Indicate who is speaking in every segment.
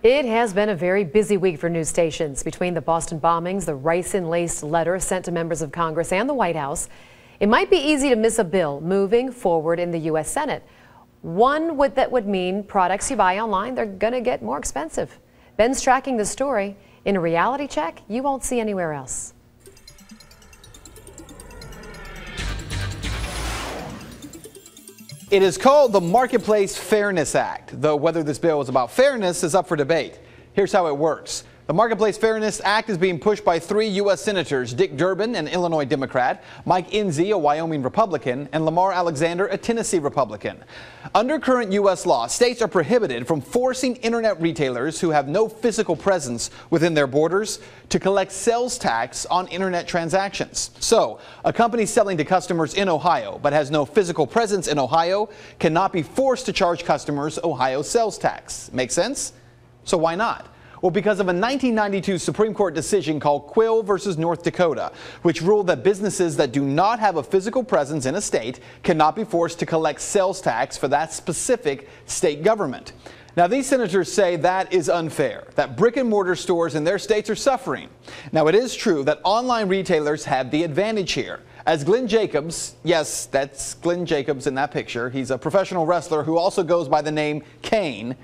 Speaker 1: It has been a very busy week for news stations. Between the Boston bombings, the ricin-laced letter sent to members of Congress and the White House, it might be easy to miss a bill moving forward in the U.S. Senate. One that would mean products you buy online, they're going to get more expensive. Ben's tracking the story in a reality check you won't see anywhere else.
Speaker 2: It is called the Marketplace Fairness Act, though whether this bill is about fairness is up for debate. Here's how it works. The Marketplace Fairness Act is being pushed by 3 U.S. Senators, Dick Durbin, an Illinois Democrat, Mike Enzi, a Wyoming Republican, and Lamar Alexander, a Tennessee Republican. Under current U.S. law, states are prohibited from forcing internet retailers who have no physical presence within their borders to collect sales tax on internet transactions. So, a company selling to customers in Ohio but has no physical presence in Ohio cannot be forced to charge customers Ohio sales tax. Make sense? So why not? Well, because of a 1992 Supreme Court decision called Quill versus North Dakota, which ruled that businesses that do not have a physical presence in a state cannot be forced to collect sales tax for that specific state government. Now, these senators say that is unfair, that brick and mortar stores in their states are suffering. Now, it is true that online retailers have the advantage here. As Glenn Jacobs, yes, that's Glenn Jacobs in that picture. He's a professional wrestler who also goes by the name Kane.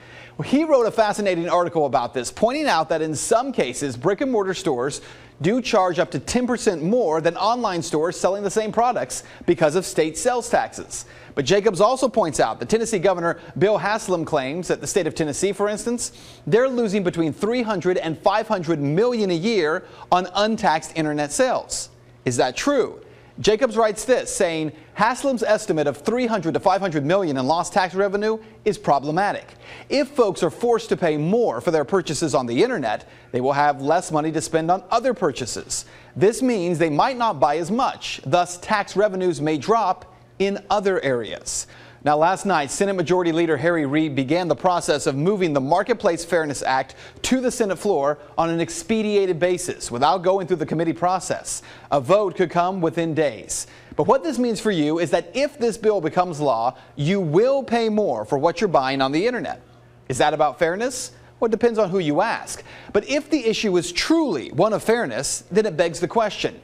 Speaker 2: He wrote a fascinating article about this, pointing out that in some cases, brick and mortar stores do charge up to 10% more than online stores selling the same products because of state sales taxes. But Jacobs also points out that Tennessee Governor Bill Haslam claims that the state of Tennessee, for instance, they're losing between $300 and $500 million a year on untaxed internet sales. Is that true? Jacobs writes this, saying Haslam's estimate of $300 to $500 million in lost tax revenue is problematic. If folks are forced to pay more for their purchases on the internet, they will have less money to spend on other purchases. This means they might not buy as much. Thus, tax revenues may drop in other areas. Now, last night, Senate Majority Leader Harry Reid began the process of moving the Marketplace Fairness Act to the Senate floor on an expedited basis without going through the committee process. A vote could come within days. But what this means for you is that if this bill becomes law, you will pay more for what you're buying on the internet. Is that about fairness? Well, it depends on who you ask. But if the issue is truly one of fairness, then it begs the question.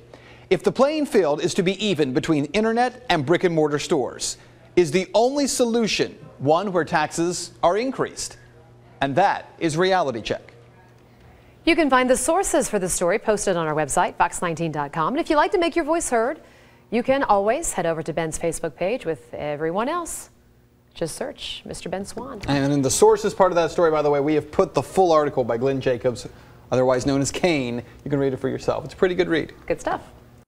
Speaker 2: If the playing field is to be even between internet and brick and mortar stores, is the only solution one where taxes are increased? And that is Reality Check.
Speaker 1: You can find the sources for the story posted on our website, fox19.com. And if you'd like to make your voice heard, you can always head over to Ben's Facebook page with everyone else. Just search Mr. Ben Swann.
Speaker 2: And in the sources part of that story, by the way, we have put the full article by Glenn Jacobs, otherwise known as Kane. You can read it for yourself. It's a pretty good read.
Speaker 1: Good stuff.